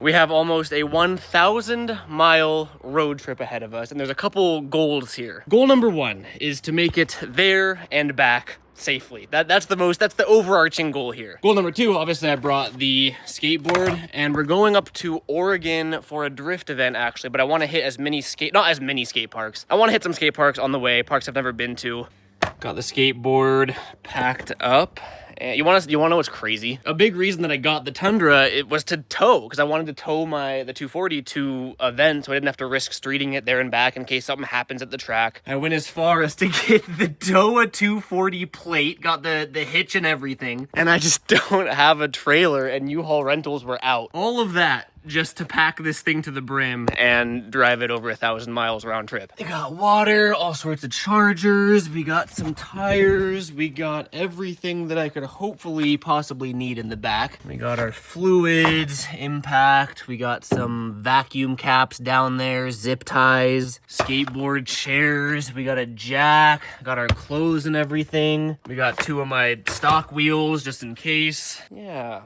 We have almost a 1,000-mile road trip ahead of us, and there's a couple goals here. Goal number 1 is to make it there and back safely. That's the overarching goal here. Goal number 2, obviously I brought the skateboard, and we're going up to Oregon for a drift event actually, but I want to hit not as many skate parks. I want to hit some skate parks on the way, parks I've never been to. Got the skateboard packed up. And you want to know what's crazy? A big reason that I got the Tundra, it was to tow, because I wanted to tow the 240 to a event, so I didn't have to risk streeting it there and back in case something happens at the track. I went as far as to get the Toa 240 plate, got the hitch and everything, and I just don't have a trailer, and U-Haul rentals were out. All of that just to pack this thing to the brim and drive it over 1,000 miles round trip. We got water, all sorts of chargers, we got some tires, we got everything that I could hopefully possibly need in the back. We got our fluids, impact, we got some vacuum caps down there, zip ties, skateboard chairs, we got a jack, got our clothes and everything. We got 2 of my stock wheels just in case. Yeah.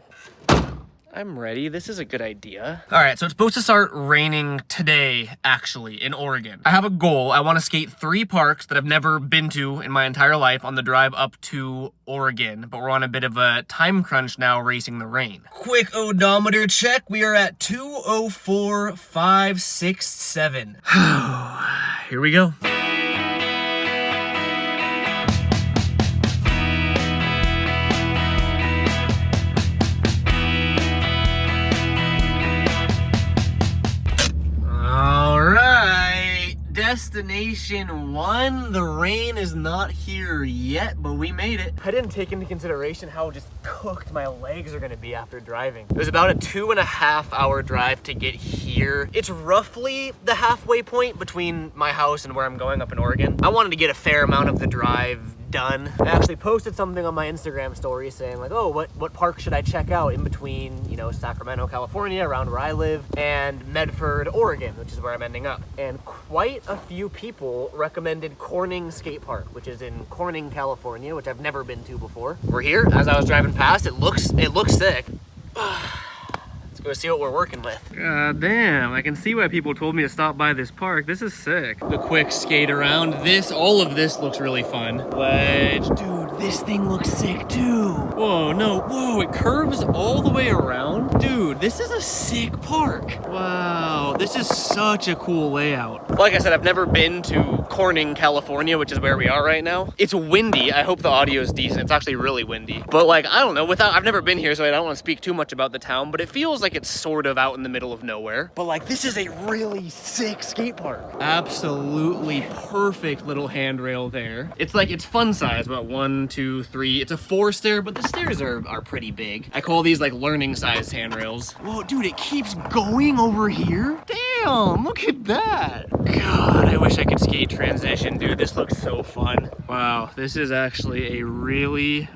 I'm ready. This is a good idea. All right, so it's supposed to start raining today, actually, in Oregon. I have a goal. I want to skate 3 parks that I've never been to in my entire life on the drive up to Oregon, but we're on a bit of a time crunch now racing the rain. Quick odometer check. We are at 2:04.567. Here we go. Destination 1, the rain is not here yet, but we made it. I didn't take into consideration how just cooked my legs are gonna be after driving. It was about a 2.5-hour drive to get here. It's roughly the halfway point between my house and where I'm going up in Oregon. I wanted to get a fair amount of the drive done. I actually posted something on my Instagram story saying like, oh, what park should I check out in between, you know, Sacramento, California, around where I live, and Medford, Oregon, which is where I'm ending up. And quite a few people recommended Corning Skate Park, which is in Corning, California, which I've never been to before. We're here. As I was driving past, it looks sick. Go see what we're working with. God damn, I can see why people told me to stop by this park. This is sick. The quick skate around. All of this looks really fun. Ledge, dude, this thing looks sick too. Whoa, no, whoa, it curves all the way around. Dude, this is a sick park. Wow, this is such a cool layout. Like I said, I've never been to Corning, California, which is where we are right now. It's windy. I hope the audio is decent. It's actually really windy. But like, I don't know, I've never been here, so I don't want to speak too much about the town, but it feels like it's sort of out in the middle of nowhere. But like, this is a really sick skate park. Absolutely perfect little handrail there. It's like, it's fun size, about 1, 2, 3. It's a 4-stair, but the stairs are pretty big. I call these like learning size handrails. Whoa, dude, it keeps going over here? Damn, look at that. God, I wish I could skate transition, dude. This looks so fun. Wow, this is actually a really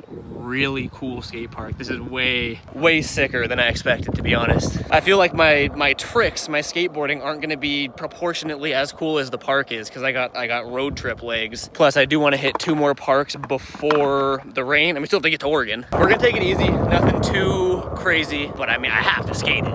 cool skate park. This is way sicker than I expected, to be honest. I feel like my tricks, my skateboarding aren't gonna be proportionately as cool as the park is, because I got road trip legs. Plus I do want to hit 2 more parks before the rain. I mean, still have to get to Oregon. We're gonna take it easy, nothing too crazy, but I mean, I have to skate it.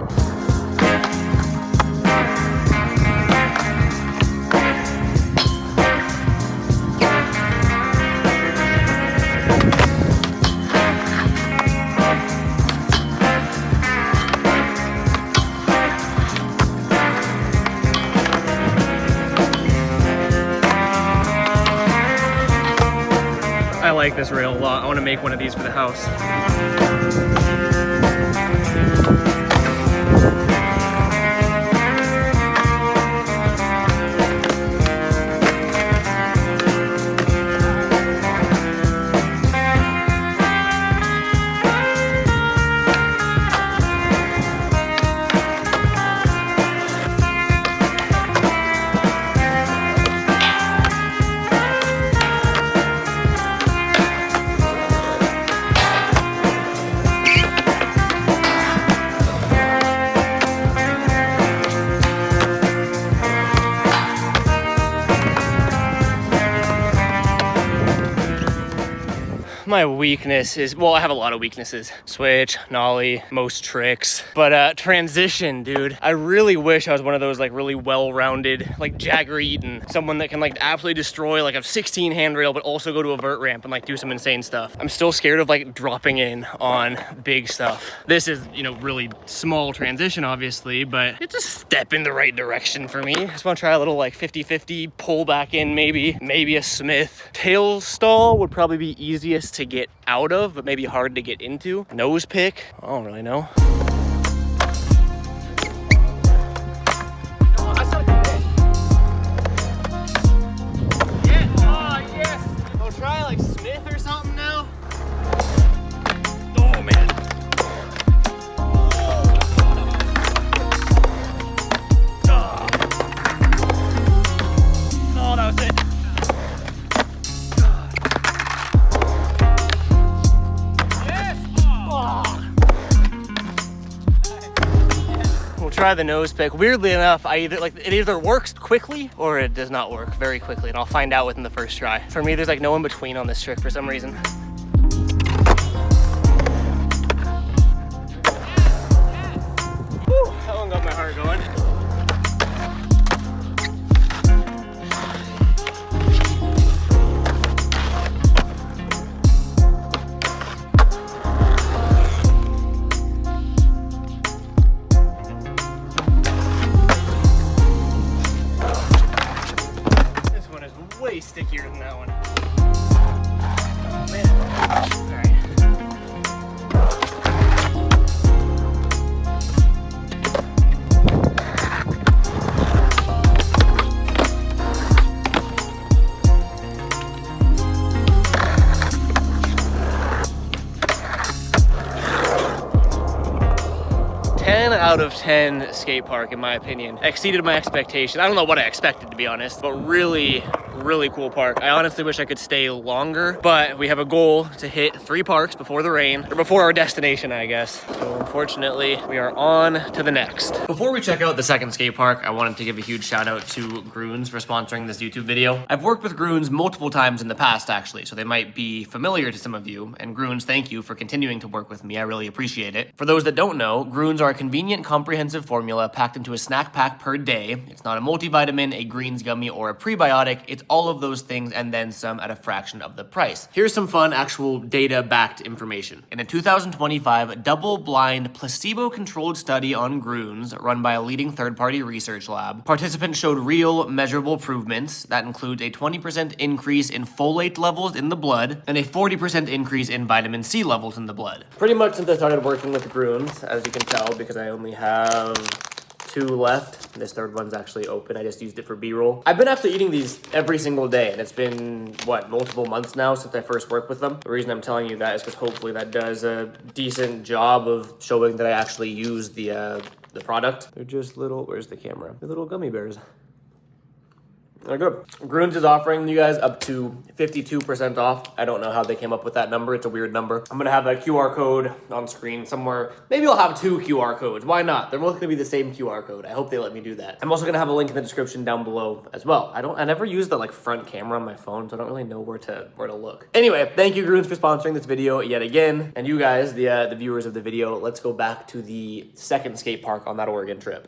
I like this rail a lot. I want to make one of these for the house. My weakness is, well, I have a lot of weaknesses. Switch, nollie, most tricks. But transition, dude. I really wish I was one of those like really well-rounded, like Jagger Eaton. Someone that can like absolutely destroy like a 16 handrail, but also go to a vert ramp and like do some insane stuff. I'm still scared of like dropping in on big stuff. This is, you know, really small transition, obviously, but it's a step in the right direction for me. I just want to try a little like 50-50 pull back in, maybe a Smith. Tail stall would probably be easiest to get out of, but maybe hard to get into. Nose pick, I don't really know. Try like Smith or something now. Oh man. Oh, that was it. Yes. We'll try the nose pick. Weirdly enough, it either works quickly or it does not work very quickly, and I'll find out within the first try. For me, there's like no in between on this trick for some reason. Woo, that one got my heart going. 10 out of 10 skate park, in my opinion. Exceeded my expectation. I don't know what I expected, to be honest, but really cool park. I honestly wish I could stay longer, but we have a goal to hit 3 parks before the rain, or before our destination, I guess. So unfortunately, we are on to the next. Before we check out the second skate park, I wanted to give a huge shout out to Groons for sponsoring this YouTube video. I've worked with Groons multiple times in the past, actually, so they might be familiar to some of you. And Groons, thank you for continuing to work with me. I really appreciate it. For those that don't know, Groons are a convenient, comprehensive formula packed into a snack pack per day. It's not a multivitamin, a greens gummy, or a prebiotic. It's all of those things and then some at a fraction of the price. Here's some fun, actual data-backed information. In a 2025 double-blind, placebo-controlled study on Groons, run by a leading third-party research lab, participants showed real, measurable improvements. That includes a 20% increase in folate levels in the blood and a 40% increase in vitamin C levels in the blood. Pretty much since I started working with Groons, as you can tell, because I only have 2 left. This third one's actually open. I just used it for B-roll. I've been actually eating these every single day, and it's been, what, multiple months now since I first worked with them. The reason I'm telling you that is because hopefully that does a decent job of showing that I actually use the product. They're just little, where's the camera? They're little gummy bears. They're good. Groons is offering you guys up to 52% off. I don't know how they came up with that number. It's a weird number. I'm gonna have a QR code on screen somewhere. Maybe I'll have 2 QR codes. Why not? They're both gonna be the same QR code. I hope they let me do that. I'm also gonna have a link in the description down below as well. I never use the like front camera on my phone, so I don't really know where to look. Anyway, thank you Groons for sponsoring this video yet again. And you guys, the viewers of the video, let's go back to the second skate park on that Oregon trip.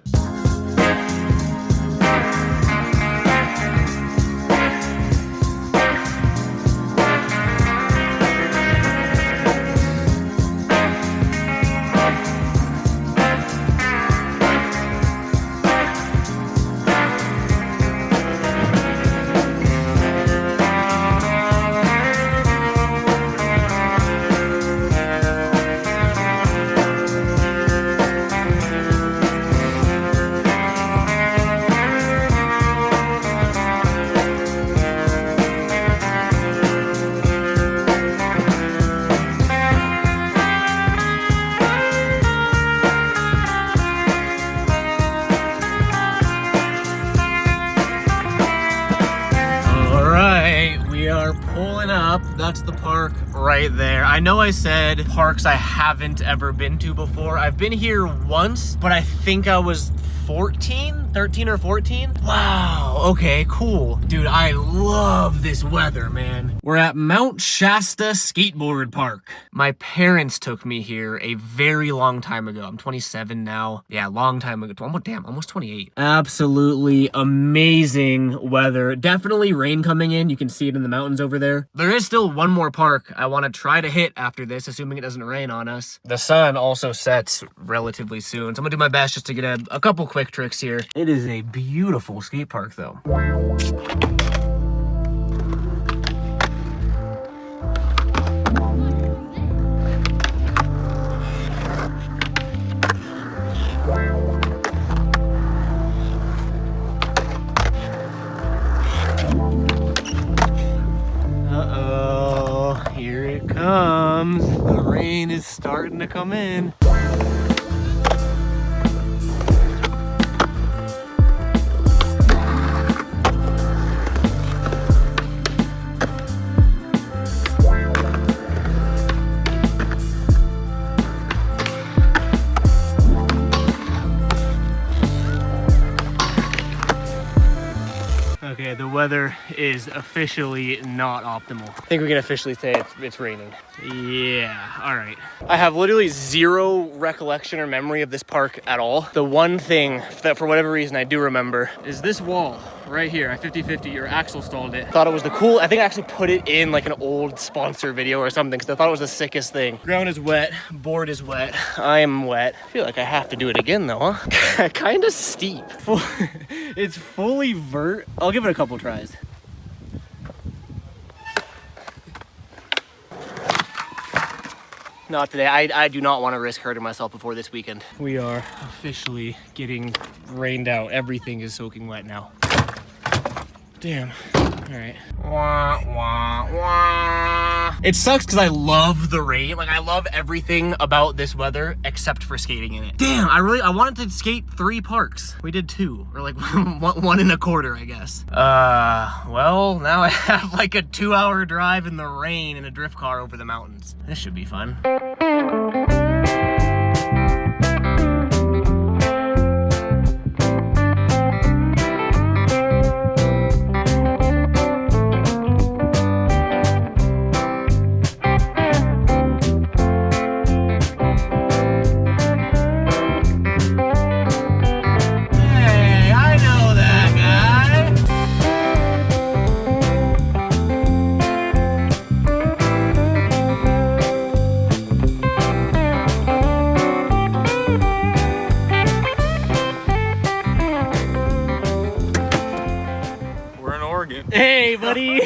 That's the park right there. I know I said parks I haven't ever been to before. I've been here once, but I think I was 13 or 14. Wow, okay, cool. Dude, I love this weather, man. We're at Mount Shasta Skateboard Park. My parents took me here a very long time ago. I'm 27 now. Yeah, long time ago. Almost 28. Absolutely amazing weather. Definitely rain coming in. You can see it in the mountains over there. There is still one more park I want to try to hit after this, assuming it doesn't rain on us. The sun also sets relatively soon, so I'm gonna do my best just to get a couple quick tricks here. It is a beautiful skate park though. Uh-oh, here it comes. The rain is starting to come in. Okay, the weather is officially not optimal. I think we can officially say it's raining. Yeah, all right. I have literally zero recollection or memory of this park at all. The one thing that for whatever reason I do remember is this wall right here. I 50-50 or Axel stalled it. Thought it was the cool, I think I actually put it in like an old sponsor video or something because I thought it was the sickest thing. Ground is wet, board is wet, I am wet. I feel like I have to do it again though, huh? Kind of steep. It's fully vert. I'll give it a couple tries. Not today. I do not want to risk hurting myself before this weekend. We are officially getting rained out. Everything is soaking wet now. Damn. All right. Wah, wah, wah. It sucks because I love the rain. Like I love everything about this weather except for skating in it. Damn, I wanted to skate 3 parks. We did 2, or like 1.25, I guess. Well, now I have like a 2-hour drive in the rain in a drift car over the mountains. This should be fun. Hey, buddy.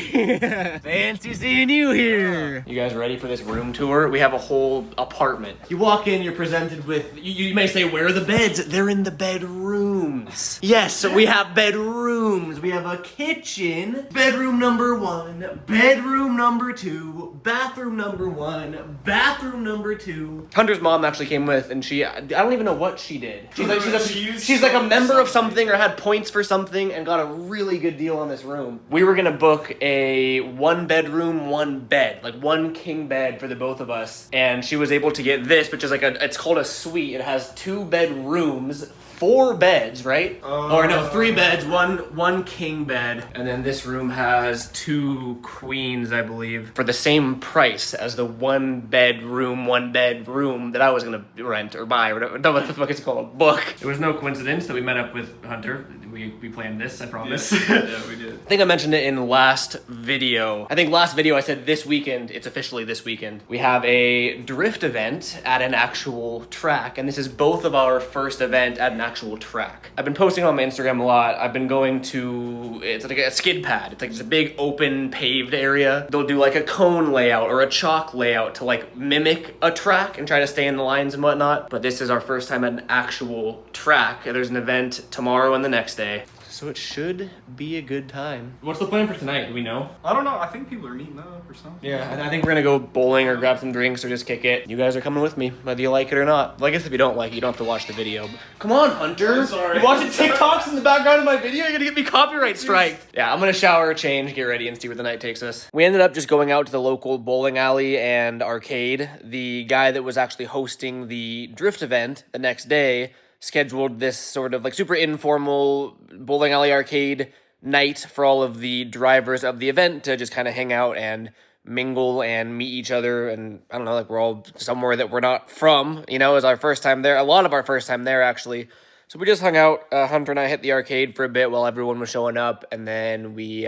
Fancy seeing you here. You guys ready for this room tour? We have a whole apartment. You walk in, you're presented with, you may say, where are the beds? They're in the bedrooms. Yes, so we have bedrooms. We have a kitchen, bedroom number 1, bedroom number 2, bathroom number 1, bathroom number 2. Hunter's mom actually came with, and I don't even know what she did. She's like a member of something or had points for something and got a really good deal on this room. We were gonna book a 1-bedroom, 1 bed, like 1 king bed for the both of us. And she was able to get this, which is like it's called a suite. It has 2 bedrooms, 4 beds, right? Or no, 3 beds, one king bed. And then this room has 2 queens, I believe, for the same price as the 1-bedroom, 1-bedroom that I was gonna rent or buy or whatever what the fuck it's called, book. It was no coincidence that we met up with Hunter. We planned this, I promise. Yeah, we did. I think I mentioned it in the last video. I think last video I said this weekend, it's officially this weekend. We have a drift event at an actual track, and this is both of our first event at an actual track. I've been posting on my Instagram a lot. I've been going to, it's like a skid pad. It's like just a big open paved area. They'll do like a cone layout or a chalk layout to like mimic a track and try to stay in the lines and whatnot. But this is our first time at an actual track. There's an event tomorrow and the next day. So it should be a good time. What's the plan for tonight? Do we know? I don't know. I think people are meeting up or something. Yeah, I think we're gonna go bowling or grab some drinks or just kick it. You guys are coming with me, whether you like it or not. Well, I guess if you don't like it, you don't have to watch the video. But come on, Hunter. I'm sorry. You're watching TikToks in the background of my video? You're gonna get me copyright striked. Yeah, I'm gonna shower, change, get ready, and see where the night takes us. We ended up just going out to the local bowling alley and arcade. The guy that was actually hosting the drift event the next day scheduled this sort of like super informal bowling alley arcade night for all of the drivers of the event to just kind of hang out and mingle and meet each other. And I don't know, like we're all somewhere that we're not from, you know, it was our first time there, a lot of our first time there actually. So we just hung out. Hunter and I hit the arcade for a bit while everyone was showing up, and then we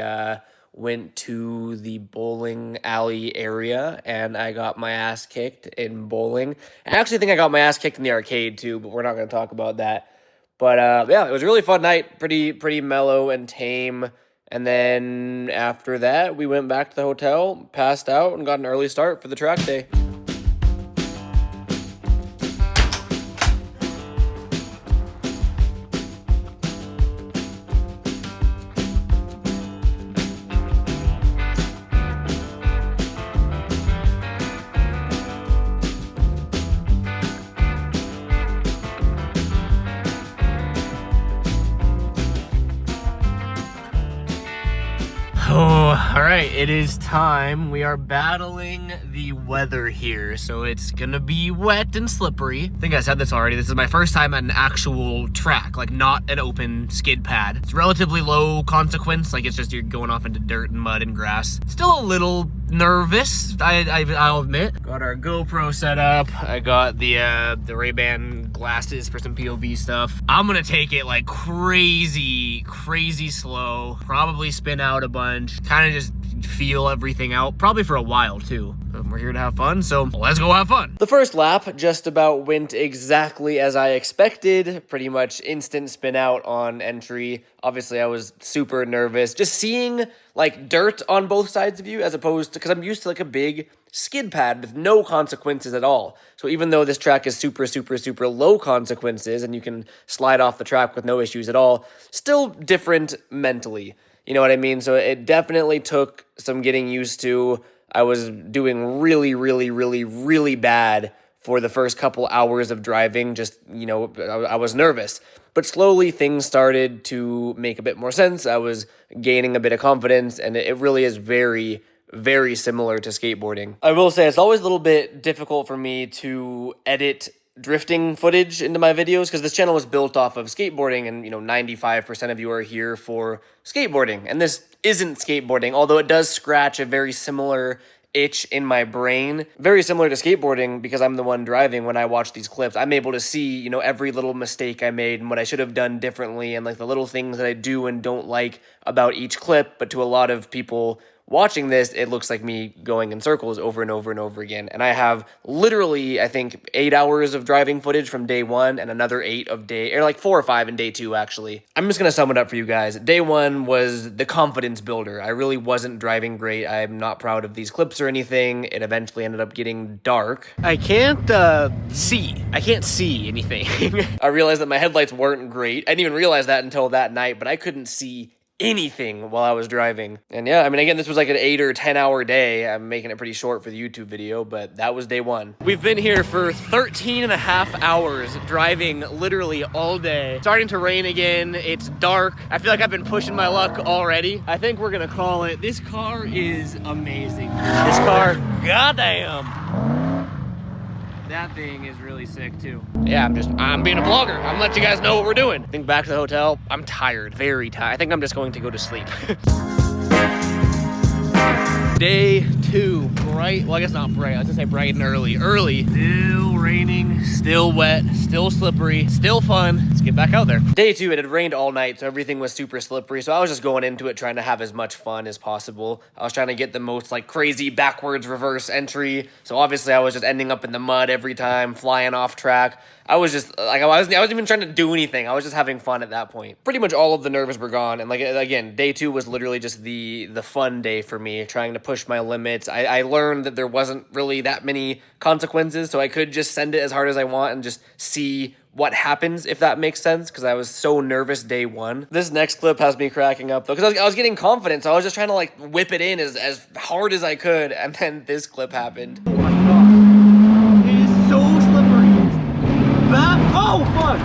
went to the bowling alley area, and I got my ass kicked in bowling. I actually think I got my ass kicked in the arcade too, but we're not going to talk about that. But yeah, it was a really fun night, pretty mellow and tame. And then after that, we went back to the hotel, passed out, and got an early start for the track day. Oh, all right, it is time. We are battling the weather here, so it's gonna be wet and slippery. I think I said this already. This is my first time at an actual track, like not an open skid pad. It's relatively low consequence, like it's just you're going off into dirt and mud and grass. Still a little nervous, I'll admit. Got our GoPro set up. I got the Ray-Ban glasses for some POV stuff. I'm gonna take it like crazy slow. Probably spin out a bunch. Kind of just feel everything out. Probably for a while too. We're here to have fun, so let's go have fun. The first lap just about went exactly as I expected. Pretty much instant spin out on entry. Obviously, I was super nervous. Just seeing like dirt on both sides of you as opposed to, because I'm used to like a big skid pad with no consequences at all. So even though this track is super low consequences and you can slide off the track with no issues at all, still different mentally. You know what I mean? So it definitely took some getting used to. I was doing really bad for the first couple hours of driving. Just, you know, I was nervous. But slowly things started to make a bit more sense. I was gaining a bit of confidence, and it really is very similar to skateboarding. I will say it's always a little bit difficult for me to edit drifting footage into my videos because this channel was built off of skateboarding, and you know 95% of you are here for skateboarding, and this isn't skateboarding, although it does scratch a very similar itch in my brain, very similar to skateboarding because I'm the one driving. When I watch these clips, I'm able to see, you know, every little mistake I made and what I should have done differently, and like the little things that I do and don't like about each clip. But to a lot of people watching this, it looks like me going in circles over and over again. And I have literally, I think, 8 hours of driving footage from day one and another 8 of day, or like 4 or 5 in day 2, actually. I'm just gonna sum it up for you guys. Day 1 was the confidence builder. I really wasn't driving great. I'm not proud of these clips or anything. It eventually ended up getting dark. I can't see. I can't see anything. I realized that my headlights weren't great. I didn't even realize that until that night, but I couldn't see anything while I was driving. And yeah, I mean, again, this was like an 8 or 10 hour day. I'm making it pretty short for the YouTube video, but that was day 1. We've been here for 13 and a half hours driving literally all day. It's starting to rain again. It's dark. I feel like I've been pushing my luck already. I think we're gonna call it. This car is amazing. This car, goddamn. That thing is really sick too. Yeah, I'm being a vlogger. I'm letting you guys know what we're doing. I think back to the hotel. I'm tired, very tired. I think I'm just going to go to sleep. Day 2, bright, well I guess not bright, I was gonna say bright and early. Still raining, still wet, still slippery, still fun. Let's get back out there. Day 2, it had rained all night, so everything was super slippery, so I was just going into it trying to have as much fun as possible. I was trying to get the most like crazy backwards reverse entry, so obviously I was just ending up in the mud every time, flying off track. I was just, like, I wasn't even trying to do anything. I was just having fun at that point. Pretty much all of the nerves were gone. And, like, again, day 2 was literally just the fun day for me, trying to push my limits. I learned that there wasn't really that many consequences, so I could just send it as hard as I want and just see what happens, if that makes sense, because I was so nervous day 1. This next clip has me cracking up, though, because I was getting confident, so I was just trying to, like, whip it in as hard as I could, and then this clip happened. Oh, my God. It is so slippery. Oh, fuck!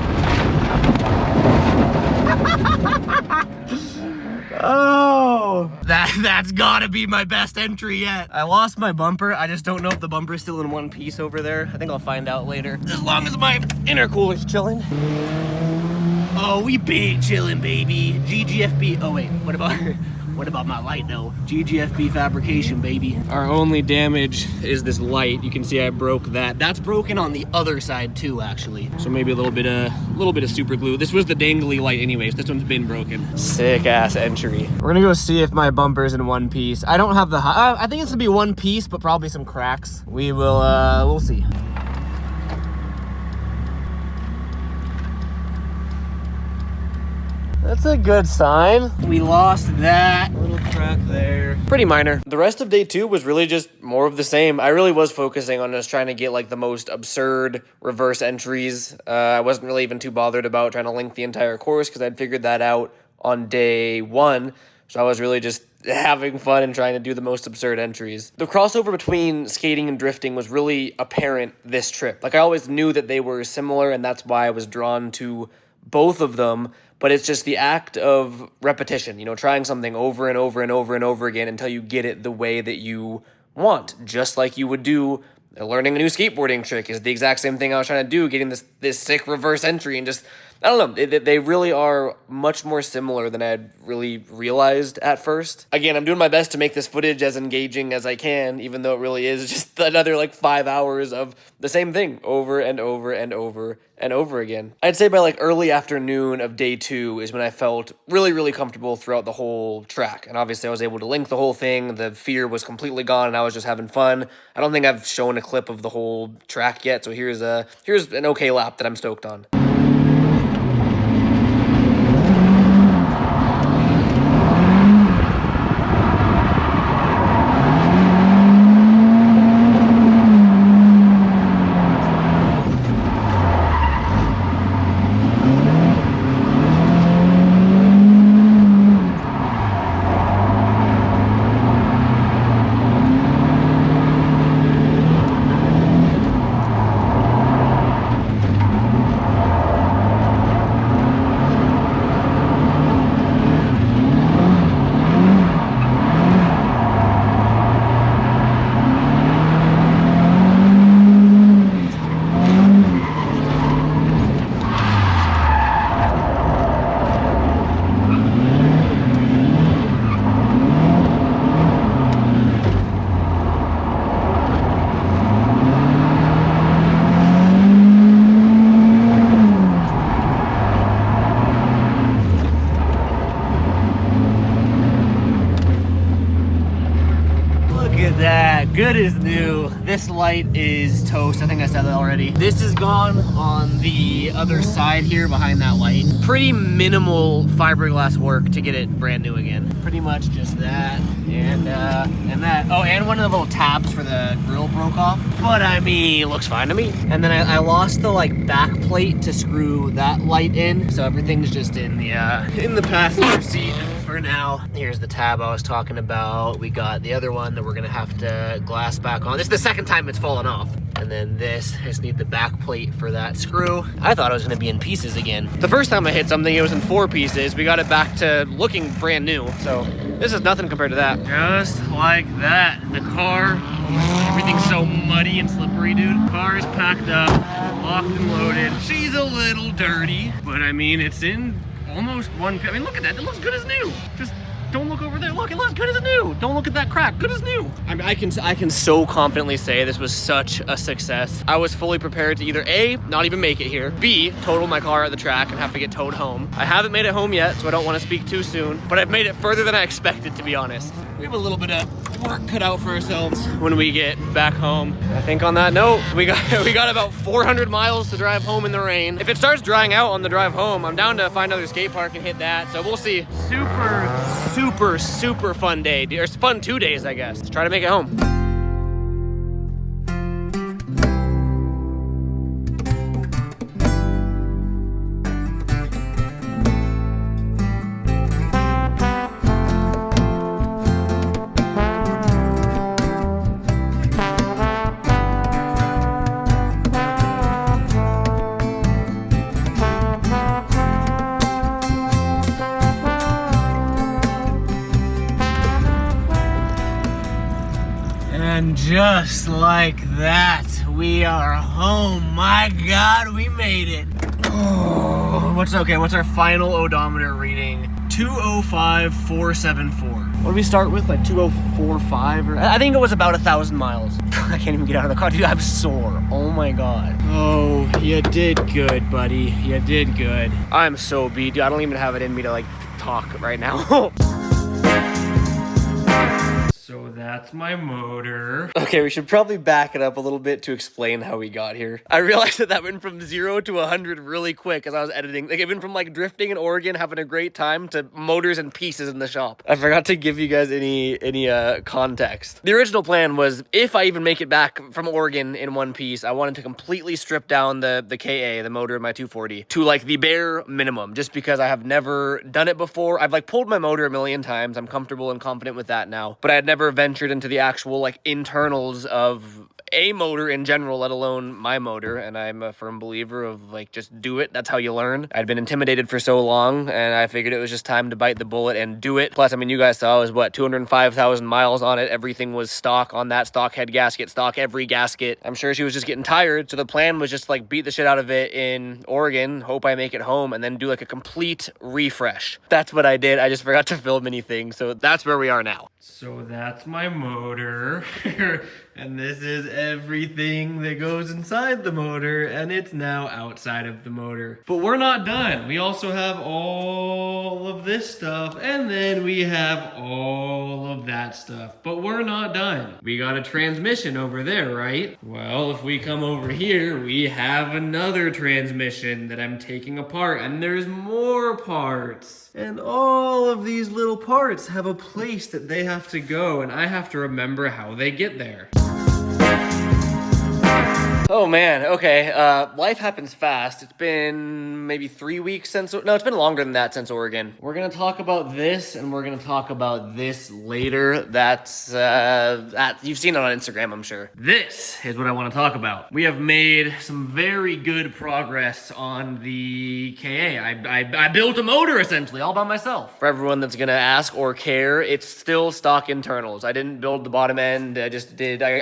Oh! That That's gotta be my best entry yet. I lost my bumper. I just don't know if the bumper's still in one piece over there. I think I'll find out later. As long as my intercooler's chilling. Oh, we big chilling, baby. GGFB. Oh wait, what about my light though? GGFB fabrication, baby. Our only damage is this light. You can see I broke that. That's broken on the other side too, actually. So maybe a little bit of super glue. This was the dangly light anyways. This one's been broken. Sick ass entry. We're gonna go see if my bumper's in one piece. I don't have the, I think it's gonna be one piece, but probably some cracks. We will, we'll see. That's a good sign. We lost that little crack there. Pretty minor. The rest of day 2 was really just more of the same. I really was focusing on just trying to get like the most absurd reverse entries. I wasn't really even too bothered about trying to link the entire course because I'd figured that out on day 1. So I was really just having fun and trying to do the most absurd entries. The crossover between skating and drifting was really apparent this trip. Like I always knew that they were similar and that's why I was drawn to both of them. But it's just the act of repetition, you know, trying something over and over and over and over again until you get it the way that you want. Just like you would do learning a new skateboarding trick is the exact same thing I was trying to do, getting this sick reverse entry and just, I don't know, they really are much more similar than I had really realized at first. Again, I'm doing my best to make this footage as engaging as I can, even though it really is just another like 5 hours of the same thing over and over and over and over again. I'd say by like early afternoon of day 2 is when I felt really, really comfortable throughout the whole track. And obviously I was able to link the whole thing. The fear was completely gone and I was just having fun. I don't think I've shown a clip of the whole track yet. So here's an okay lap that I'm stoked on. Good as new. This light is toast. I think I said that already. This is gone on the other side here behind that light. Pretty minimal fiberglass work to get it brand new again. Pretty much just that and that. Oh, and one of the little tabs for the grill broke off. But I mean, looks fine to me. And then I lost the like back plate to screw that light in. So everything's just in the passenger seat. For now. Here's the tab I was talking about. We got the other one that we're gonna have to glass back on. This is the second time it's fallen off. And then this, I just need the back plate for that screw. I thought it was gonna be in pieces again. The first time I hit something, it was in 4 pieces. We got it back to looking brand new. So this is nothing compared to that. Just like that. The car, everything's so muddy and slippery, dude. Car is packed up, locked and loaded. She's a little dirty, but I mean, it's in almost one. I mean, look at that. It looks good as new. Just don't look over there. Look, it looks good as new. Don't look at that crack. Good as new. I mean, I can so confidently say this was such a success. I was fully prepared to either A, not even make it here, B, total my car at the track and have to get towed home. I haven't made it home yet, so I don't want to speak too soon, but I've made it further than I expected, to be honest. We have a little bit of work cut out for ourselves when we get back home. I think on that note, we got about 400 miles to drive home in the rain. If it starts drying out on the drive home, I'm down to find another skate park and hit that. So we'll see. Super fun day. Or fun 2 days, I guess. Let's try to make it home. just like that, we are home. My God, we made it. Oh, what's our final odometer reading? 205,474. What did we start with? Like 2045 or I think it was about 1,000 miles. I can't even get out of the car, dude. I'm sore. Oh my God. Oh, you did good, buddy. You did good. I'm so beat, dude. I don't even have it in me to like talk right now. So that's my motor. Okay, we should probably back it up a little bit to explain how we got here. I realized that went from 0 to 100 really quick as I was editing. Like, it went from like drifting in Oregon, having a great time, to motors and pieces in the shop. I forgot to give you guys any context. The original plan was, if I even make it back from Oregon in one piece, I wanted to completely strip down the KA, the motor of my 240, to like the bare minimum, just because I have never done it before. I've like pulled my motor a million times. I'm comfortable and confident with that now, but I had never ventured into the actual like internals of a motor in general, let alone my motor. And I'm a firm believer of like, just do it. That's how you learn. I'd been intimidated for so long, and I figured it was just time to bite the bullet and do it. Plus, I mean, you guys saw, I was what, 205,000 miles on it. Everything was stock on that, stock head gasket, stock every gasket. I'm sure she was just getting tired, so the plan was just like beat the shit out of it in Oregon, hope I make it home, and then do like a complete refresh. That's what I did. I just forgot to film anything, so that's where we are now. So that's my motor. And this is everything that goes inside the motor, and it's now outside of the motor. But we're not done. We also have all of this stuff, and then we have all of that stuff. But we're not done. We got a transmission over there, right? Well, if we come over here, we have another transmission that I'm taking apart, and there's more parts. And all of these little parts have a place that they have to go, and I have to remember how they get there. Oh man, okay, life happens fast. It's been maybe 3 weeks since, no, it's been longer than that since Oregon. We're gonna talk about this, and we're gonna talk about this later. That's, you've seen it on Instagram, I'm sure. This is what I wanna talk about. We have made some very good progress on the KA. I built a motor, essentially, all by myself. For everyone that's gonna ask or care, it's still stock internals. I didn't build the bottom end, I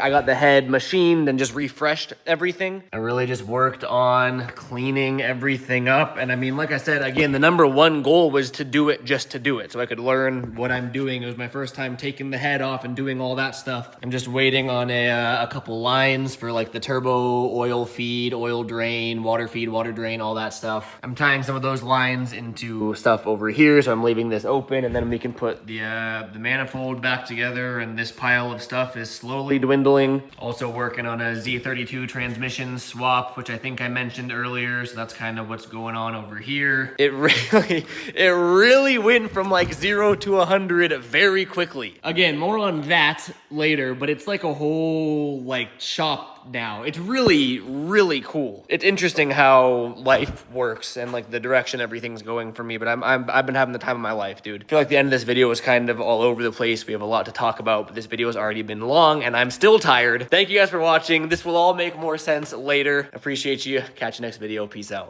got the head machined and just refreshed everything. I really just worked on cleaning everything up. And I mean, like I said, again, the number one goal was to do it just to do it, so I could learn what I'm doing. It was my first time taking the head off and doing all that stuff. I'm just waiting on a couple lines for like the turbo oil feed, oil drain, water feed, water drain, all that stuff. I'm tying some of those lines into stuff over here, so I'm leaving this open, and then we can put the manifold back together, and this pile of stuff is slowly dwindling. Also working on a Z32 transmission swap, which I think I mentioned earlier, so that's kind of what's going on over here. It really went from like 0 to 100 very quickly. Again, more on that later, but it's like a whole like shop now. It's really, really cool. It's interesting how life works and like the direction everything's going for me, but I've been having the time of my life, dude. I feel like the end of this video was kind of all over the place. We have a lot to talk about, but this video has already been long and I'm still tired. Thank you guys for watching. This will all make more sense later. Appreciate you. Catch you next video. Peace out.